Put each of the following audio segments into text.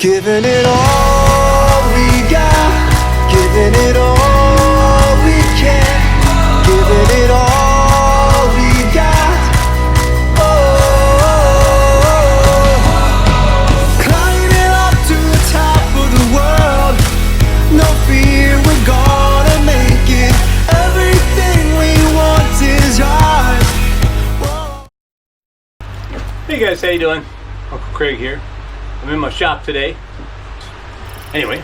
Giving it all we got, giving it all we can, giving it all we got. Oh, climbing up to the top of the world, no fear, we're gonna make it. Everything we want is ours. Whoa. Hey guys, how you doing? Uncle Craig here. I'm in my shop today. Anyway,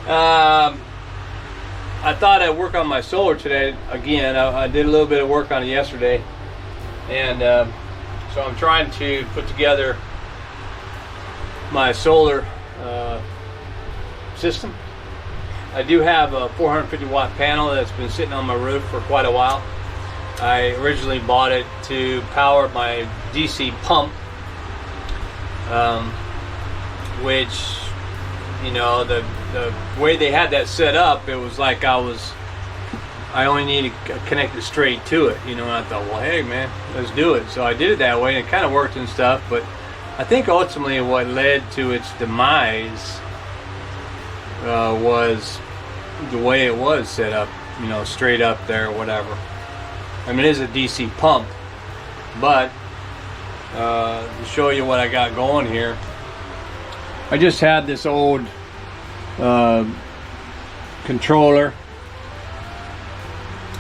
I thought I'd work on my solar today again. I did a little bit of work on it yesterday, and so I'm trying to put together my solar system. I do have a 450 watt panel that's been sitting on my roof for quite a while. I originally bought it to power my DC pump, which, you know, the way they had that set up, it was like I only needed to connect it straight to it, you know, and I thought, well, hey man, let's do it. So I did it that way, and it kind of worked and stuff, but I think ultimately what led to its demise was the way it was set up, you know, straight up there or whatever. I mean, it is a DC pump, but to show you what I got going here, I just had this old controller,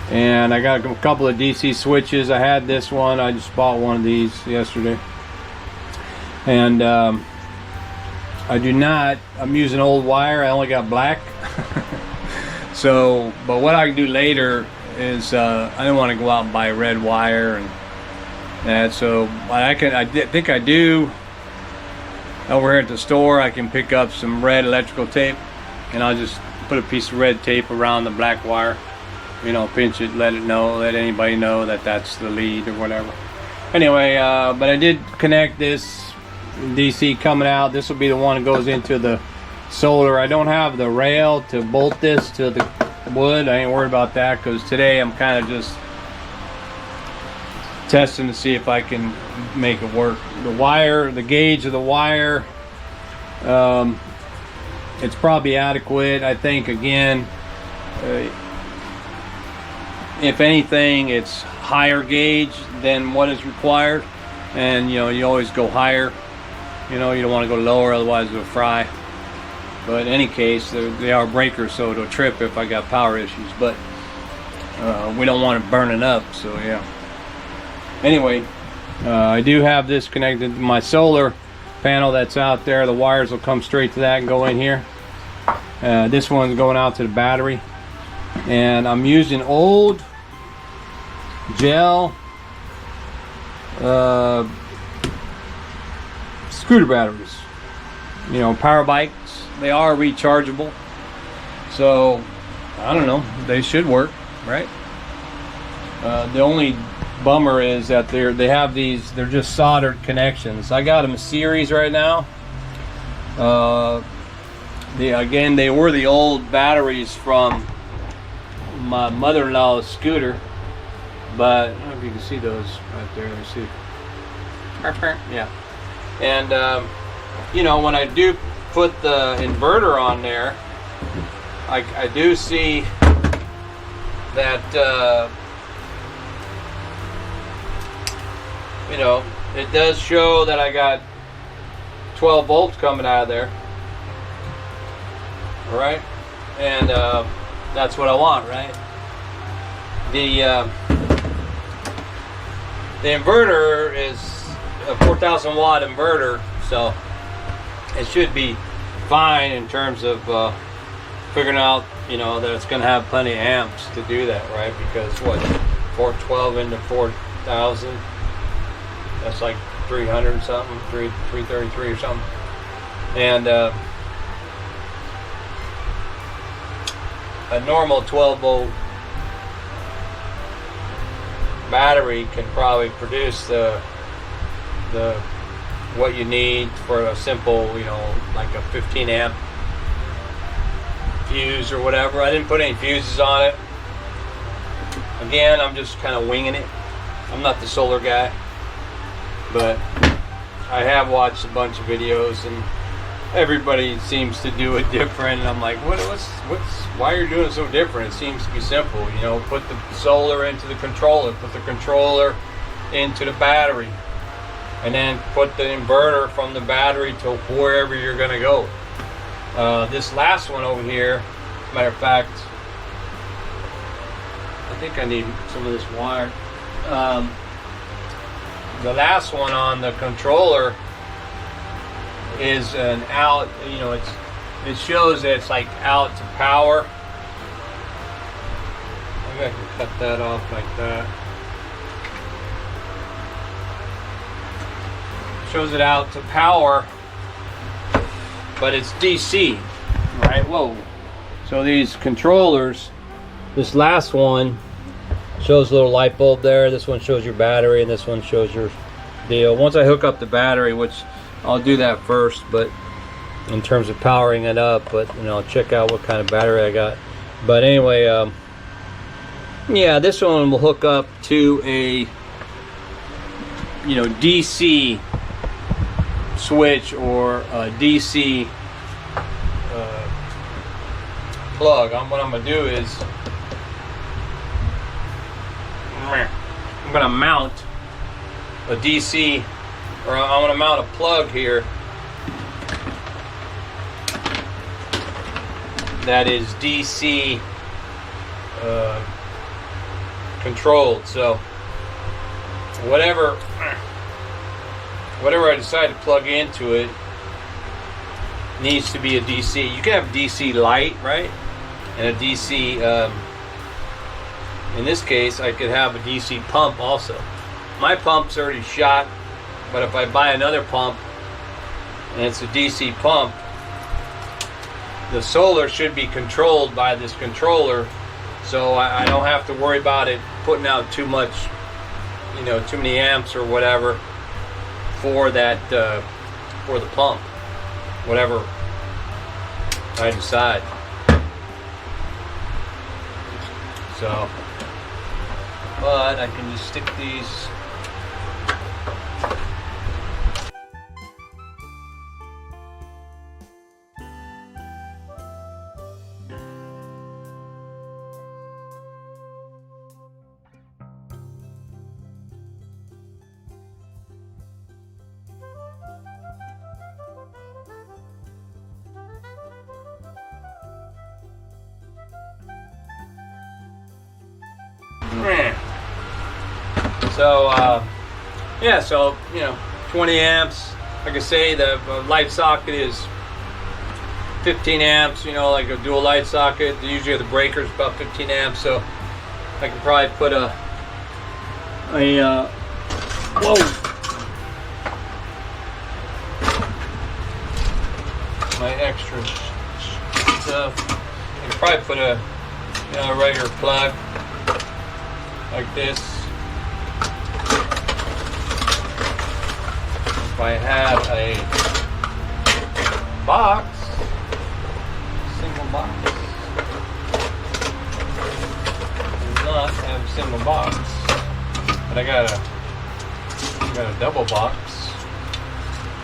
and I got a couple of DC switches. I had this one, I just bought one of these yesterday, and I'm using old wire. I only got black. So, but what I can do later is I don't want to go out and buy red wire and that, so I think I do over here at the store. I can pick up some red electrical tape, and I'll just put a piece of red tape around the black wire, you know, pinch it, let anybody know that that's the lead or whatever. Anyway, but I did connect this DC coming out. This will be the one that goes into the solar. I don't have the rail to bolt this to the wood. I ain't worried about that, because today I'm kind of just testing to see if I can make it work. The wire, the gauge of the wire, it's probably adequate. I think, again, if anything, it's higher gauge than what is required, and you know, you always go higher. You know, you don't want to go lower, otherwise it'll fry. But in any case, they are breakers, so it'll trip if I got power issues. But we don't want it burning up, so yeah. Anyway, I do have this connected to my solar panel that's out there. The wires will come straight to that and go in here. This one's going out to the battery, and I'm using old gel scooter batteries. You know, power bikes. They are rechargeable, so I don't know, they should work, right? The only bummer is that they have these, they're just soldered connections. I got them a series right now. Again, they were the old batteries from my mother-in-law's scooter, but I don't know if you can see those right there. Let me see. Yeah, and you know, when I do put the inverter on there, I do see that you know, it does show that I got 12 volts coming out of there. All right, and that's what I want, right? The inverter is a 4,000 watt inverter, so it should be fine in terms of figuring out, you know, that it's going to have plenty of amps to do that, right? Because what, 412 into 4,000, that's like 300 something, 333 or something. And a normal 12 volt battery can probably produce the what you need for a simple, you know, like a 15 amp fuse or whatever. I didn't put any fuses on it. Again, I'm just kind of winging it. I'm not the solar guy, but I have watched a bunch of videos, and everybody seems to do it different. And I'm like, why are you doing it so different? It seems to be simple. You know, put the solar into the controller, put the controller into the battery, and then put the inverter from the battery to wherever you're going to go. This last one over here, as a matter of fact, I think I need some of this wire. The last one on the controller is an out, you know, it shows that it's like out to power. Maybe I can cut that off like that. Shows it out to power, but it's DC, right? Whoa. So these controllers, this last one shows a little light bulb there. This one shows your battery, and this one shows your deal. Once I hook up the battery, which I'll do that first, but in terms of powering it up, but you know, check out what kind of battery I got. But anyway, yeah, this one will hook up to a, you know, DC switch or a DC plug. What I'm gonna do is I'm gonna mount a DC, or I'm gonna mount a plug here that is DC controlled. So whatever I decide to plug into it needs to be a DC. You can have DC light, right? And a DC, in this case, I could have a DC pump also. My pump's already shot, but if I buy another pump and it's a DC pump, the solar should be controlled by this controller, so I don't have to worry about it putting out too much, you know, too many amps or whatever for that, for the pump, whatever I decide. So, but I can just stick these. So yeah, so you know, 20 amps. Like I say, the light socket is 15 amps. You know, like a dual light socket. Usually the breaker is about 15 amps. So I can probably put whoa. My extra stuff. I can probably put a, you know, a regular plug like this. If I had a box, single box, I do not have a single box, but I got a double box.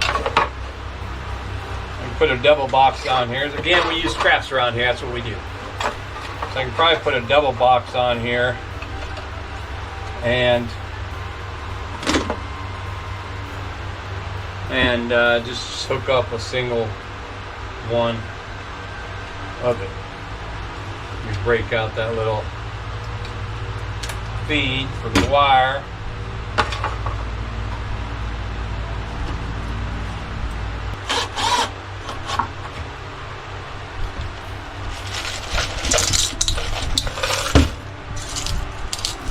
I can put a double box on here. Again, we use scraps around here. That's what we do. So I can probably put a double box on here and just hook up a single one of it. You break out that little feed for the wire.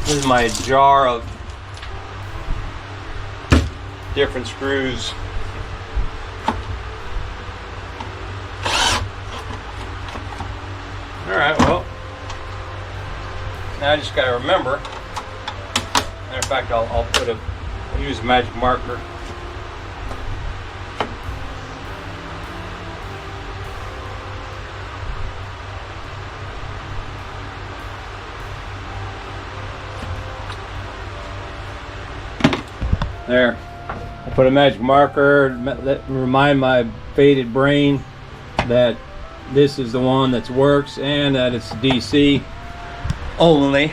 This is my jar of different screws. Alright, well, now I just gotta remember. Matter of fact, I'll use a magic marker. There. I Put a magic marker, remind my faded brain that this is the one that works and that it's DC only.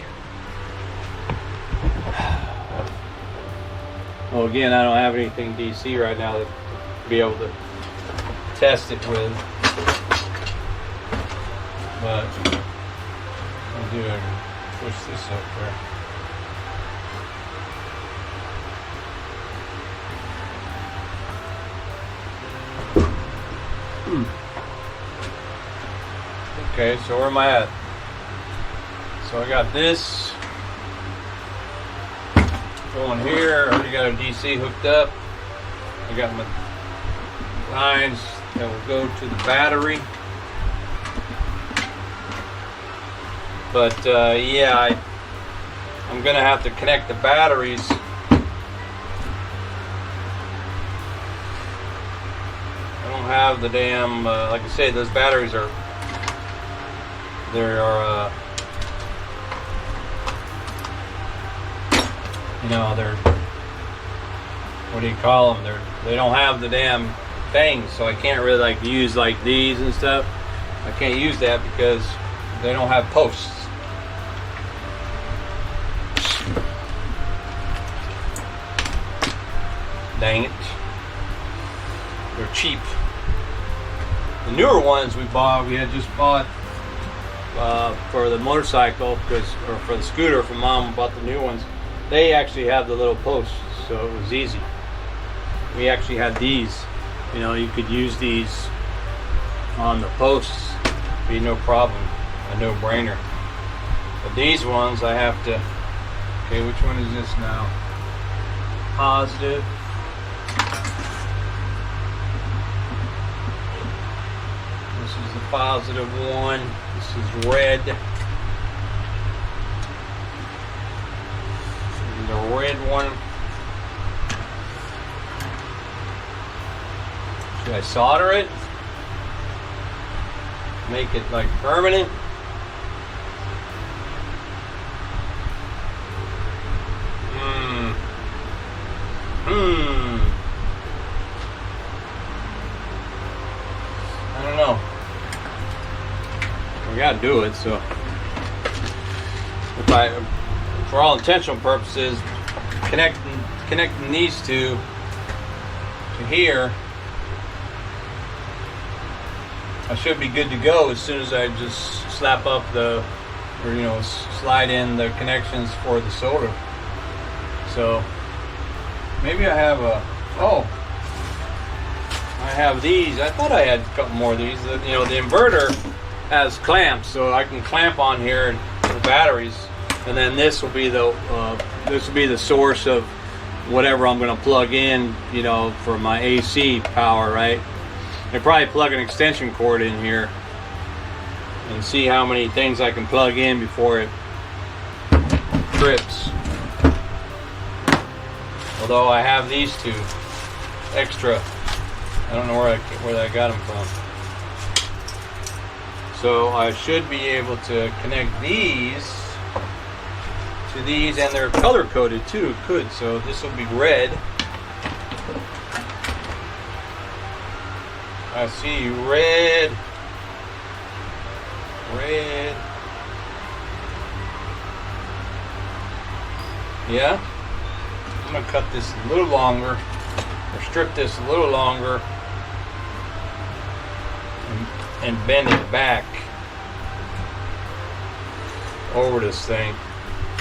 Well, again, I don't have anything DC right now to be able to test it with, but I'll do it. Push this up there. Okay, so where am I at? So I got this going here. I already got a DC hooked up. I got my lines that will go to the battery. But yeah, I'm gonna have to connect the batteries. I don't have the damn, like I say, those batteries are, you know, they're, what do you call them? They don't have the damn things, so I can't really like use like these and stuff. I can't use that because they don't have posts. Dang it. They're cheap. The newer ones we had just bought for the motorcycle, or for the scooter from Mom, bought the new ones. They actually have the little posts, so it was easy. We actually had these. You know, you could use these on the posts, be no problem, a no-brainer. But these ones I have to, okay, which one is this now? Positive. This is the positive one. This is red. And the red one. Should I solder it? Make it like permanent? I don't know. We gotta do it, so if I, for all intentional purposes, connecting these two to here, I should be good to go as soon as I just slap up the, or you know, slide in the connections for the solder. So maybe I have a, oh, I have these. I thought I had a couple more of these. You know, the inverter has clamps, so I can clamp on here the batteries, and then this will be the source of whatever I'm going to plug in, you know, for my AC power, right? I'll probably plug an extension cord in here and see how many things I can plug in before it trips. Although I have these two extra, I don't know where I got them from. So I should be able to connect these to these, and they're color coded too. Could, so this will be red. I see red, red. Yeah. I'm gonna cut this a little longer, or strip this a little longer, and bend it back over this thing.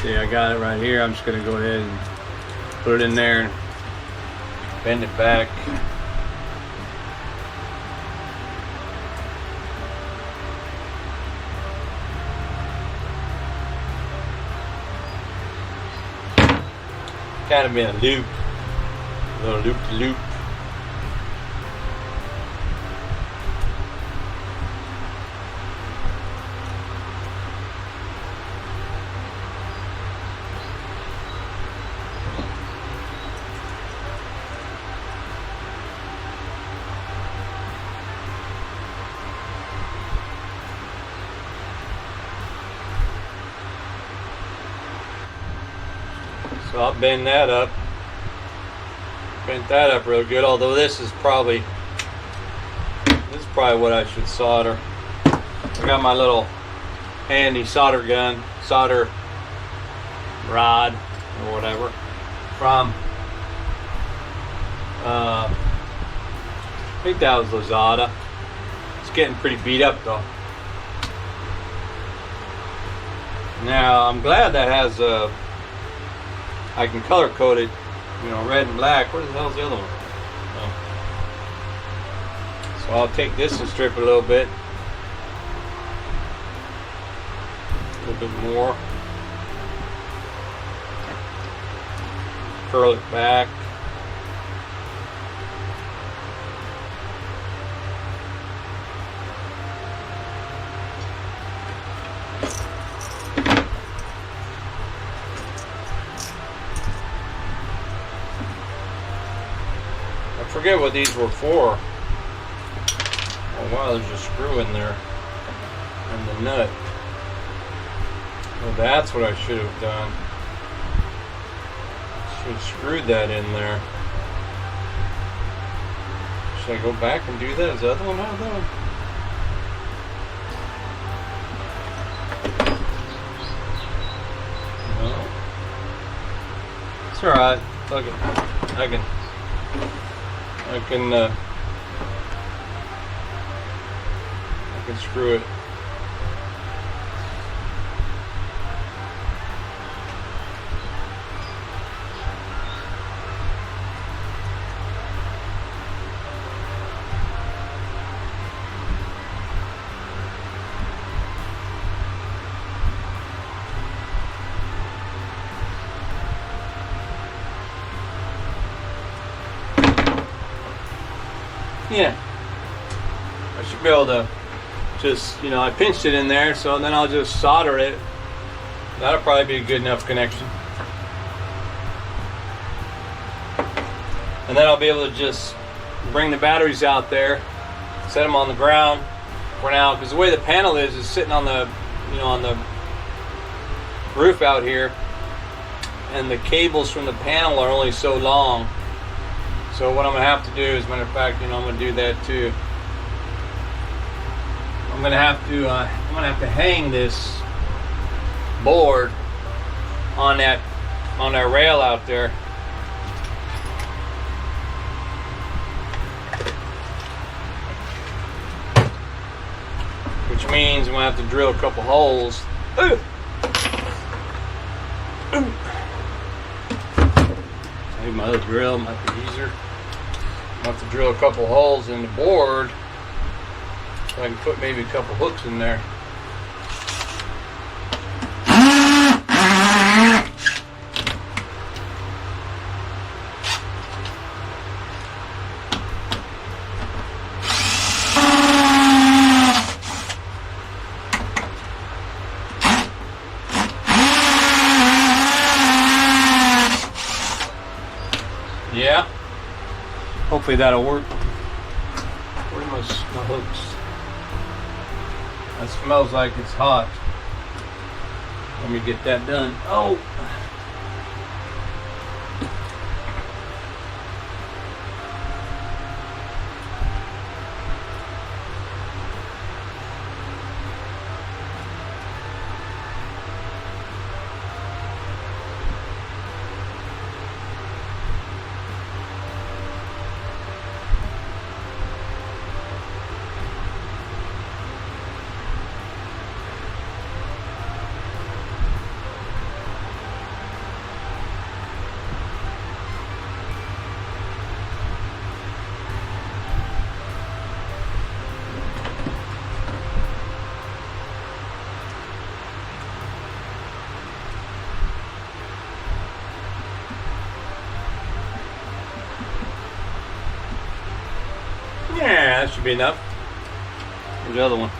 See, I got it right here. I'm just gonna go ahead and put it in there and bend it back. Kind of in a loop, a little loop to loop. So I'll bend that up. bent that up real good. Although this is probably what I should solder. I got my little handy solder gun, solder rod or whatever from I think that was Lazada. It's getting pretty beat up though. Now I'm glad that has I can color code it, you know, red and black. Where the hell's the other one? Oh. So I'll take this and strip it a little bit more. Curl it back. I forget what these were for. Oh wow, there's a screw in there and the nut. Well, that's what I should have done. Should have screwed that in there. Should I go back and do that? Is the other one out though? No. It's alright. Fuck it. I can screw it. Yeah, I should be able to just, you know, I pinched it in there, so then I'll just solder it. That'll probably be a good enough connection. And then I'll be able to just bring the batteries out there, set them on the ground for now, because the way the panel is sitting on the, you know, on the roof out here, and the cables from the panel are only so long. So what I'm gonna have to do is, matter of fact, you know, I'm gonna do that too. I'm gonna have to hang this board on that rail out there. Which means I'm gonna have to drill a couple holes. Maybe my other drill might be easier. I'll have to drill a couple holes in the board so I can put maybe a couple hooks in there. Yeah. Hopefully that'll work. Where are my hooks? That smells like it's hot. Let me get that done. Oh! Yeah, that should be enough. Where's the other one?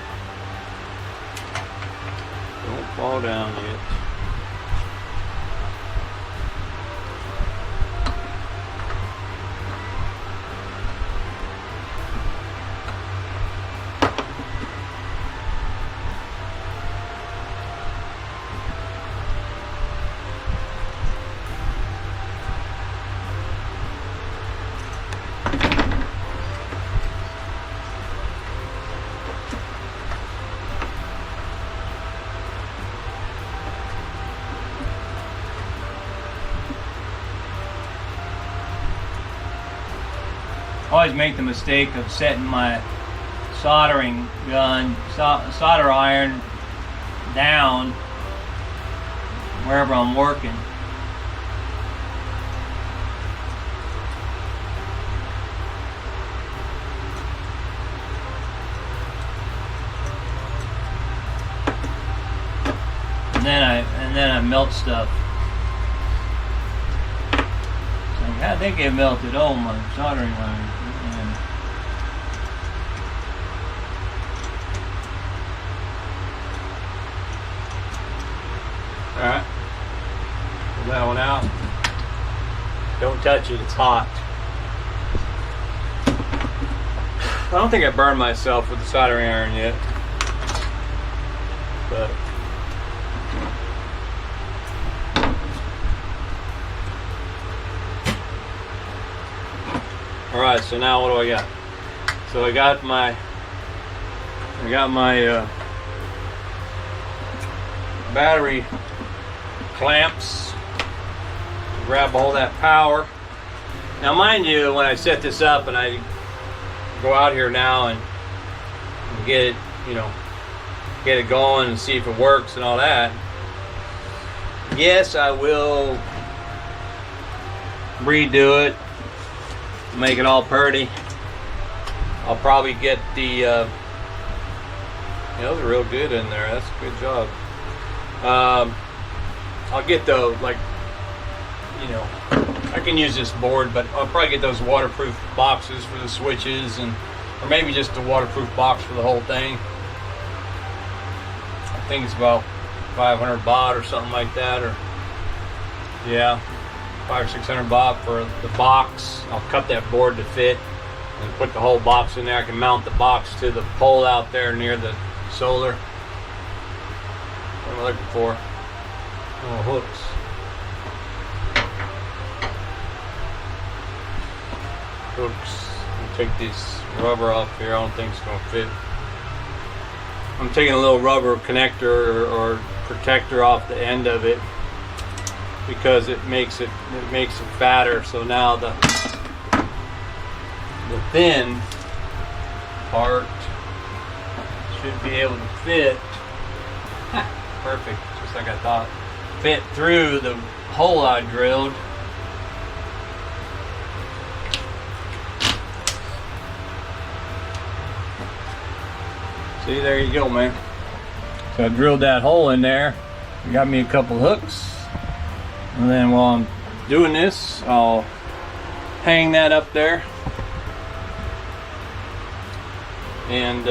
Don't fall down yet. always make the mistake of setting my soldering gun, solder iron down wherever I'm working. And then I melt stuff. So I think it melted. Oh, my soldering iron. Alright. Pull that one out. Don't touch it, it's hot. I don't think I burned myself with the soldering iron yet. But alright, so now what do I got? So I got my battery clamps to grab all that power. Now mind you, when I set this up and I go out here now and get it, get it going and see if it works and all that, yes, I will redo it, make it all pretty. I'll probably get the those are real good in there. That's a good job. I'll get the, I can use this board, but I'll probably get those waterproof boxes for the switches, or maybe just a waterproof box for the whole thing. I think it's about 500 baht or something like that, or yeah, 500 or 600 baht for the box. I'll cut that board to fit and put the whole box in there. I can mount the box to the pole out there near the solar. What am I looking for? Oh, hooks. I'll take this rubber off here. I don't think it's going to fit. I'm taking a little rubber connector or protector off the end of it because it makes it fatter. So now the thin part should be able to fit. Perfect, just like I thought. Fit through the hole I drilled. See, there you go, man. So I drilled that hole in there. Got me a couple hooks. And then while I'm doing this, I'll hang that up there. And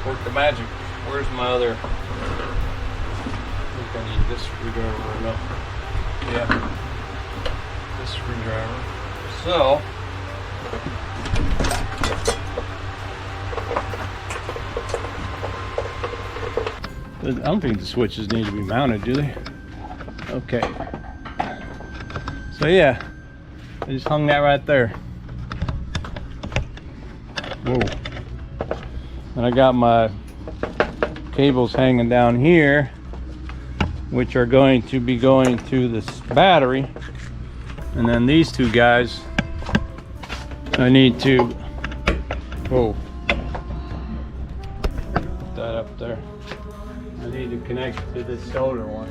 work the magic. Where's my other? I think I need this screwdriver. No. Yeah. This screwdriver. So. I don't think the switches need to be mounted, do they? Okay. So yeah, I just hung that right there. Whoa. And I got my cables hanging down here, which are going to be going to this battery. And then these two guys, I need to, whoa, put that up there. I need to connect to this solar one.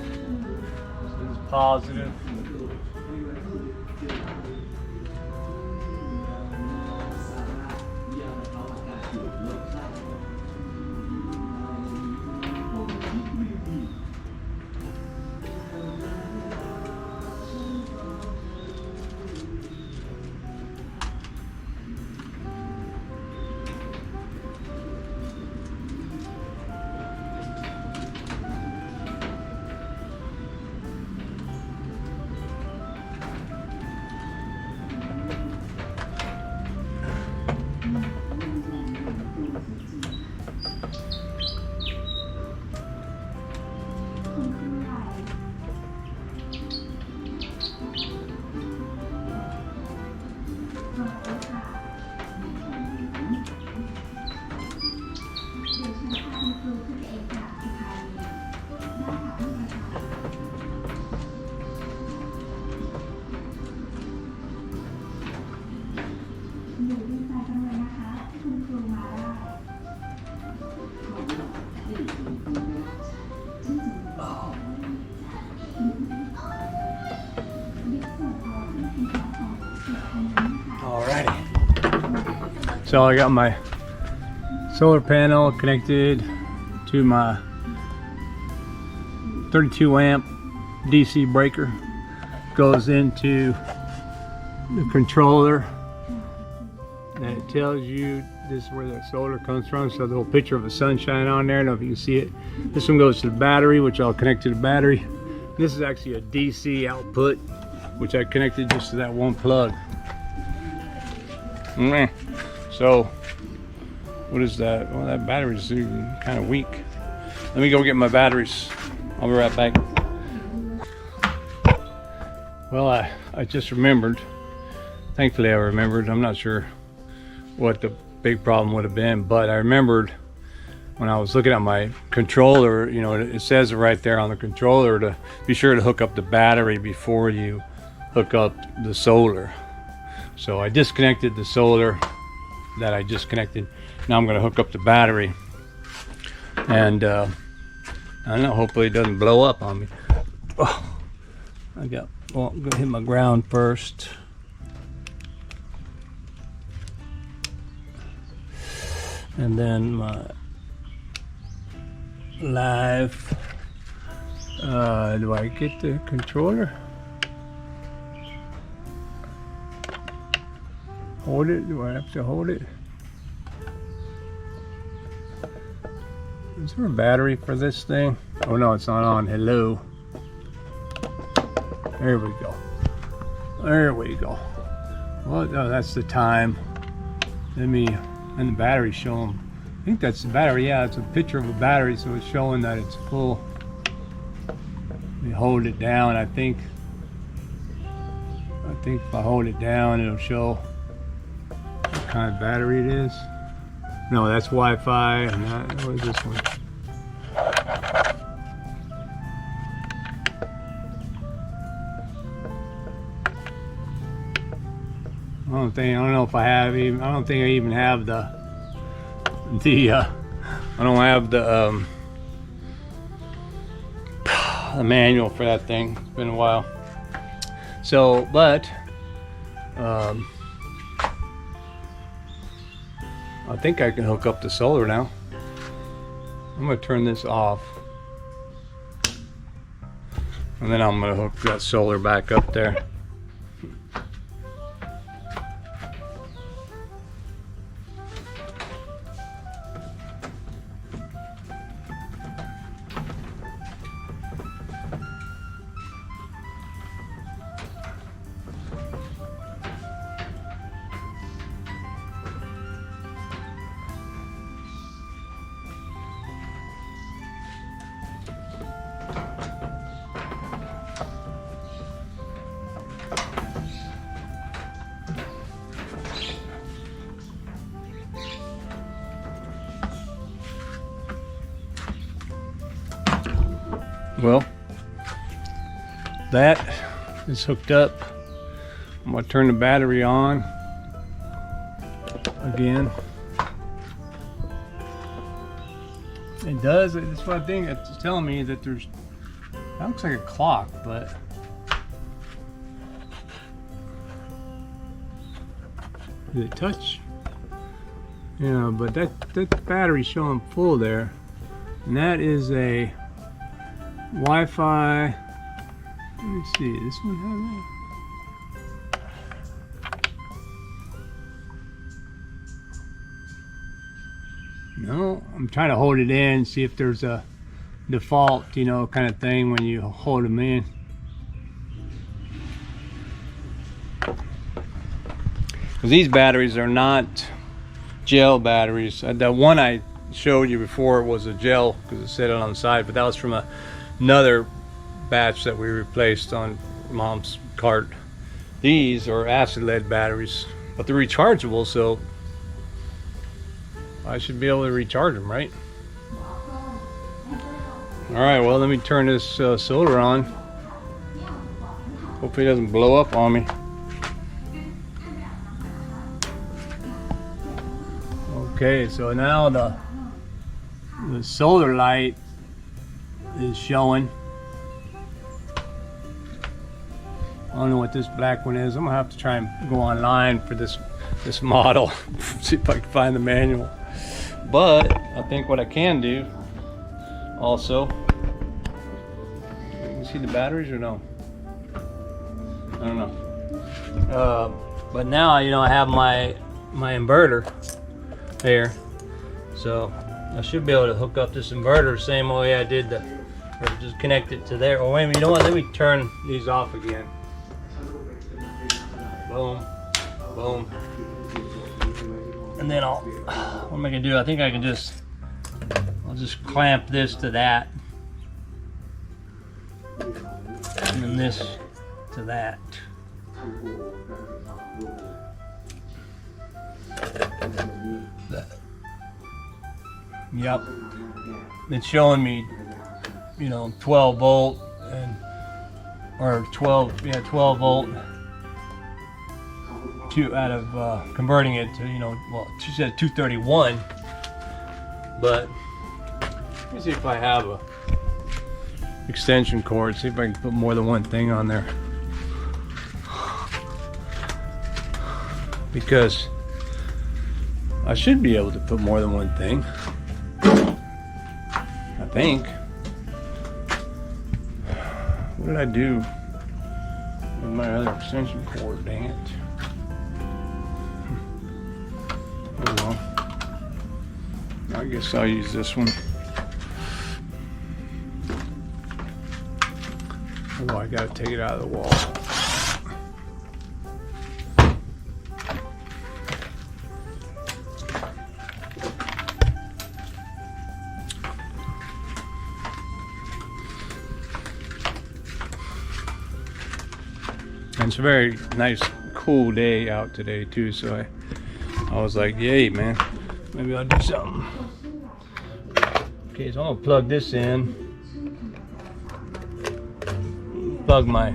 This is positive. Alrighty. So I got my solar panel connected to my 32 amp DC breaker. Goes into the controller, and it tells you this is where the solar comes from. So the little picture of the sunshine on there. I don't know if you can see it. This one goes to the battery, which I'll connect to the battery. This is actually a DC output, which I connected just to that one plug. So what is that? Well, that battery's kind of weak. Let me go get my batteries. I'll be right back. Well, I just remembered. Thankfully I remembered. I'm not sure what the big problem would have been, but I remembered when I was looking at my controller, you know, it says right there on the controller to be sure to hook up the battery before you hook up the solar. So I disconnected the solar that I just connected. Now I'm going to hook up the battery, and I don't know, hopefully it doesn't blow up on me. Oh, well, I'm going to hit my ground first. And then my live. Do I get the controller? Hold it? Do I have to hold it? Is there a battery for this thing? Oh no, it's not on. Hello. There we go. There we go. Well, no, that's the time. And the battery showing. I think that's the battery. Yeah, it's a picture of a battery, so it's showing that it's full. Let me hold it down. I think if I hold it down, it'll show what kind of battery it is. No, that's Wi-Fi. And that, what is this one? I don't know if I have even. I don't think I even have the. I don't have the manual for that thing. It's been a while. So, but I think I can hook up the solar now. I'm gonna turn this off, and then I'm gonna hook that solar back up there. Well, that is hooked up. I'm going to turn the battery on again. It does. That's one thing that's telling me that there's. That looks like a clock, but did it touch? Yeah, but that battery's showing full there, and that is a Wi-Fi. Let me see. This one has that. No, I'm trying to hold it in, see if there's a default, you know, kind of thing when you hold them in. Because these batteries are not gel batteries. The one I showed you before was a gel because it said it on the side, but that was from another batch that we replaced on Mom's cart. These are acid lead batteries, but they're rechargeable, so I should be able to recharge them, right? Alright, well, let me turn this solar on. Hopefully it doesn't blow up on me. Okay, so now the solar light is showing. I don't know what this black one is. I'm gonna have to try and go online for this model. See if I can find the manual. But I think what I can do also, you can see the batteries or no? I don't know. But now, you know, I have my inverter there, so I should be able to hook up this inverter the same way I did or just connect it to there. Oh wait a minute, you know what? Let me turn these off again. Boom, boom. And then what am I gonna do? I think I can I'll just clamp this to that, and then this to that. Yep, it's showing me, you know, 12 volt or 12 volt out of converting it to, you know, well, she said 231, but let me see if I have a extension cord, see if I can put more than one thing on there, because I should be able to put more than one thing, I think. What did I do with my other extension cord? Dang it. Oh well. I guess I'll use this one. Oh, I gotta take it out of the wall. And it's a very nice, cool day out today too, so I was like, yay, man, maybe I'll do something. Okay, so I'm gonna plug this in. Plug my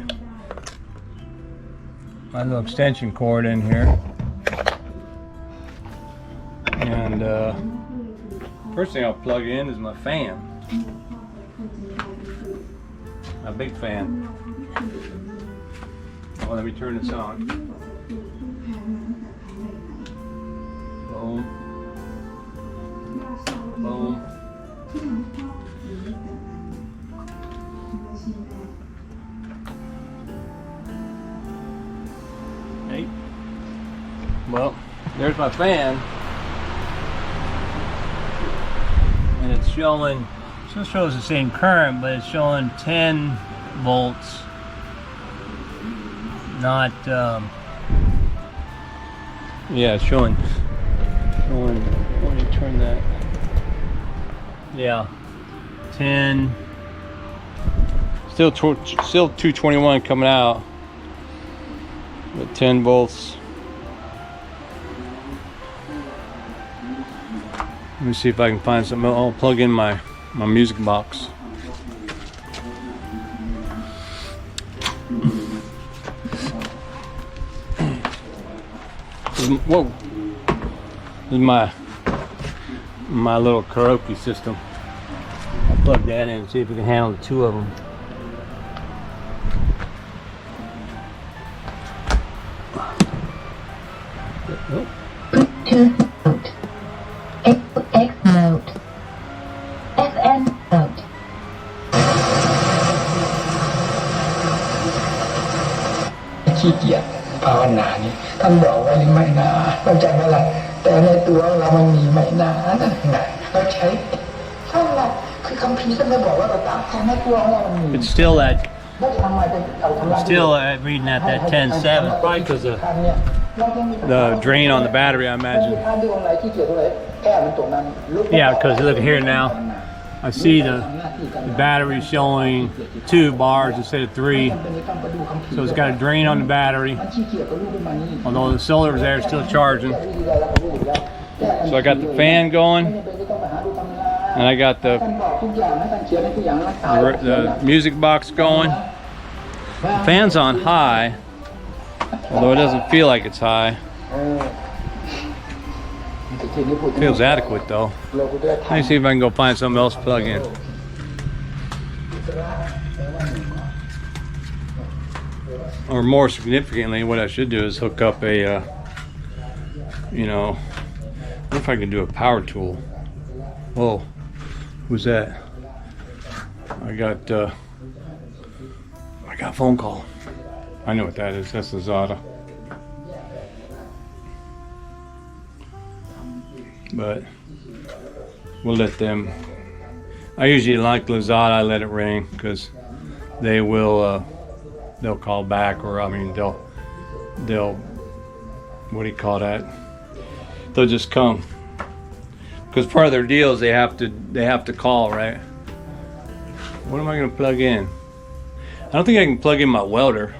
little extension cord in here. And first thing I'll plug in is my fan. My big fan. Oh, let me turn this on. Boom. Boom. Hey. Well, there's my fan. And it's showing, still shows the same current, but it's showing 10 volts. Not, yeah, it's showing, let me turn that, yeah, 10, still 221 coming out, but 10 volts. Let me see if I can find something. I'll plug in my music box. Whoa! This is my little karaoke system. I'll plug that in and see if we can handle the two of them. Oh. Bluetooth mode, X mode, FM mode. ขี้เกียจภาวนานี่ท่านบอกไว้หรือไม่นะเข้าใจไหมล่ะแต่ในตัวเรามันมีไม่นะนั่นไงเราใช้เท่าไหร่คือคัมภีร์ท่านได้บอกว่าเราตามแทนในตัวของเรามันมี It's still at, แล้วทำไมเป็นเอาทำลาย still reading at that 10.7, probably because of the drain on the battery, I imagine. Yeah, because look here now, I see the battery showing 2 bars instead of 3, so it's got a drain on the battery, although the solar is there still charging. So I got the fan going, and I got the music box going. The fan's on high, although it doesn't feel like it's high. Feels adequate though. Let me see if I can go find something else to plug in. Or more significantly, what I should do is hook up a, you know, what if I can do a power tool? Whoa, who's that? I got a phone call. I know what that is. That's Lazada. But we'll let them. I usually like Lazada. I let it ring because they will. They'll call back, or I mean, they'll. What do you call that? They'll just come. Because part of their deal is they have to call, right? What am I going to plug in? I don't think I can plug in my welder.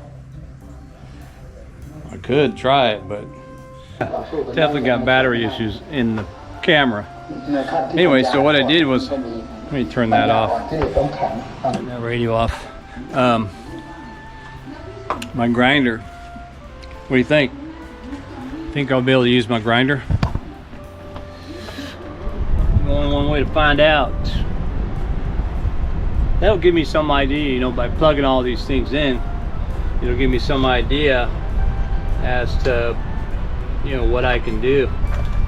I could try it, but definitely got battery issues in the camera. Anyway, so what I did was, let me turn that off. Turn that radio off. My grinder. What do you think? Think I'll be able to use my grinder? Only one way to find out. That'll give me some idea, you know, by plugging all these things in, it'll give me some idea as to, you know, what I can do.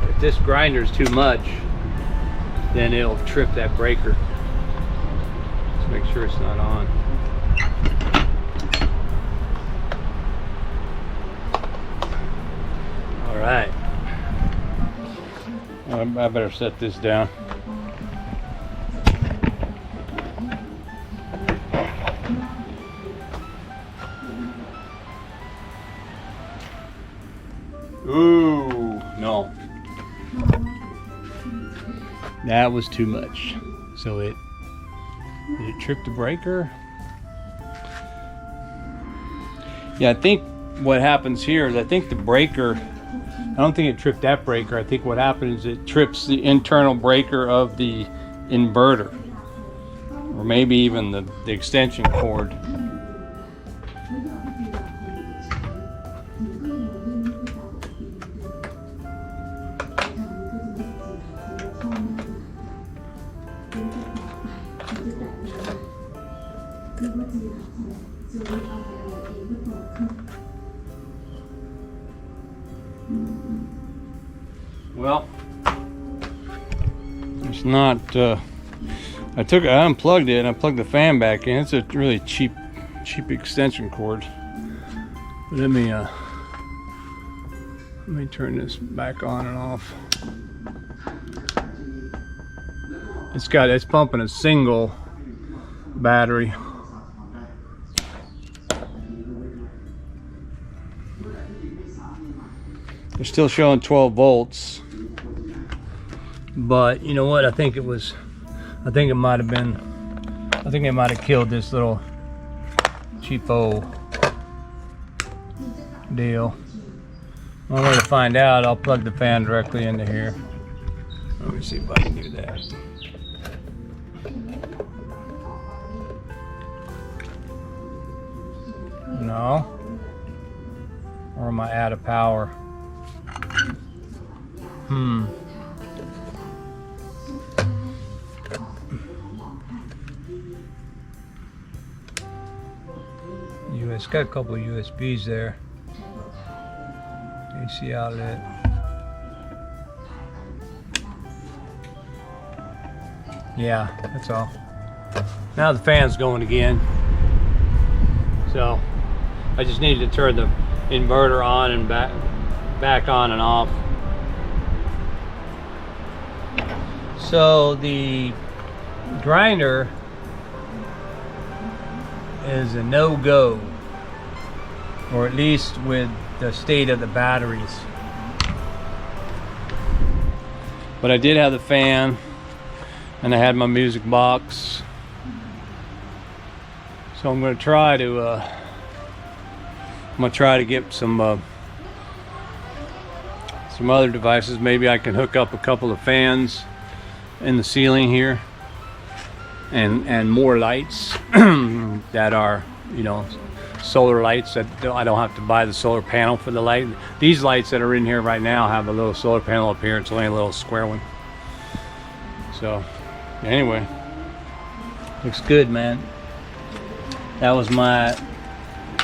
If this grinder is too much, then it'll trip that breaker. Let's make sure it's not on. All right. I better set this down. Ooh, no. That was too much. So did it trip the breaker? Yeah, I think what happens here is I think the breaker, I don't think it tripped that breaker. I think what happens is it trips the internal breaker of the inverter, or maybe even the extension cord. Well, it's not, I unplugged it and I plugged the fan back in. It's a really cheap extension cord. But let me turn this back on and off. It's pumping a single battery. They're still showing 12 volts, but you know what? I think it might have killed this little cheapo deal. One way to find out, I'll plug the fan directly into here. Let me see if I can do that. No? Or am I out of power? It's got a couple of USBs there. AC outlet. Yeah, that's all. Now the fan's going again. So I just need to turn the inverter on and back on and off. So the grinder is a no-go, or at least with the state of the batteries. But I did have the fan, and I had my music box. So I'm going to try to get some other devices. Maybe I can hook up a couple of fans in the ceiling here, and more lights that are, you know, solar lights that I don't have to buy the solar panel for the light. These lights that are in here right now have a little solar panel up here. It's only a little square one. So anyway, looks good, man. That was my,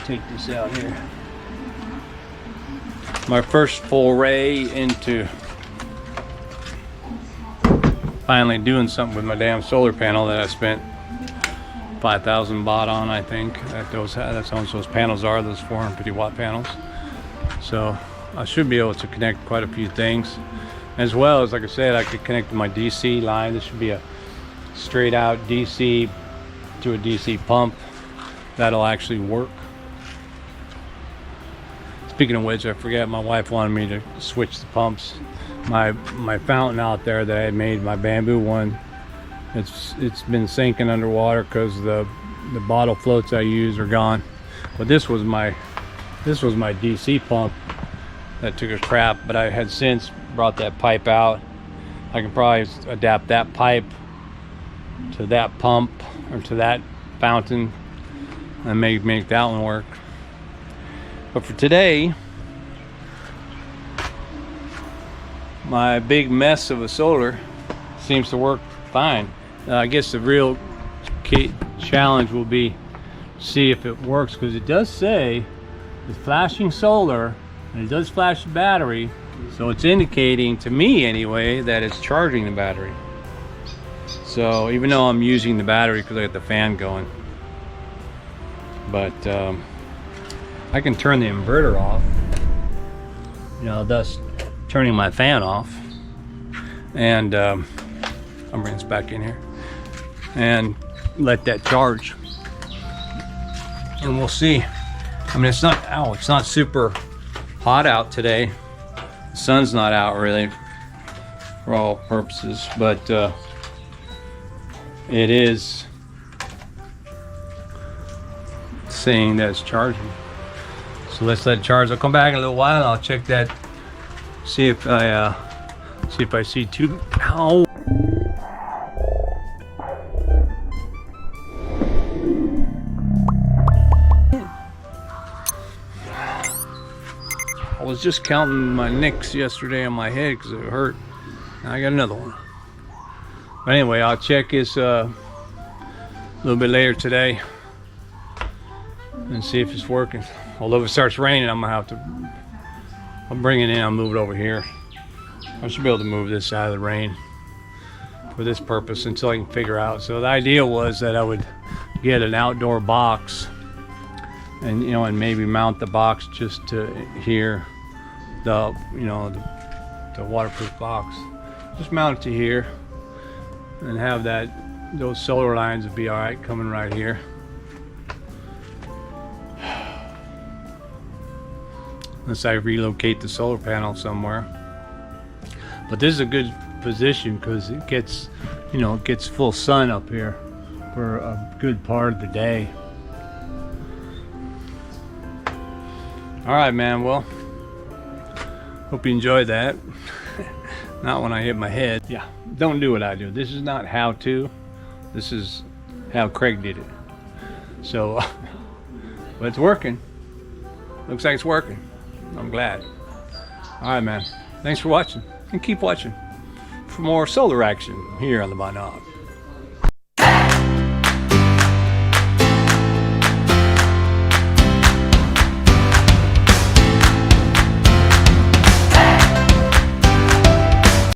take this out here, my first foray into finally doing something with my damn solar panel that I spent 5,000 baht on, I think. That's how much those panels are, those 450 watt panels. So I should be able to connect quite a few things, as well as, like I said, I could connect to my DC line. This should be a straight out DC to a DC pump that'll actually work. Speaking of which, I forget, my wife wanted me to switch the pumps. My fountain out there that I had made, my bamboo one, it's been sinking underwater because the bottle floats I use are gone. But this was my DC pump that took a crap, but I had since brought that pipe out. I can probably adapt that pipe to that pump or to that fountain and make that one work. But for today, my big mess of a solar seems to work fine. I guess the real key challenge will be see if it works, because it does say it's flashing solar and it does flash the battery, so it's indicating to me anyway that it's charging the battery. So even though I'm using the battery because I got the fan going, but I can turn the inverter off, you know, thus turning my fan off, and I'll bring this back in here and let that charge, and we'll see. I mean, it's not super hot out today. The sun's not out really for all purposes, but it is saying that it's charging. So let's let it charge. I'll come back in a little while and I'll check that, see if I see two. Ow. I was just counting my nicks yesterday on my head because it hurt. Now I got another one. But anyway, I'll check this a little bit later today and see if it's working. Although if it starts raining, I'm gonna have to, I'll bring it in, I'll move it over here. I should be able to move this out of the rain for this purpose until I can figure out. So the idea was that I would get an outdoor box and, you know, and maybe mount the box just to here, the, you know, the waterproof box. Just mount it to here and have that, those solar lines would be all right coming right here. Unless I relocate the solar panel somewhere. But this is a good position because it gets, you know, it gets full sun up here for a good part of the day. All right, man, well, hope you enjoyed that. Not when I hit my head. Yeah, don't do what I do. This is not how to, this is how Craig did it. So, but it's working. Looks like it's working. I'm glad. All right, man. Thanks for watching, and keep watching for more solar action here on the Binog.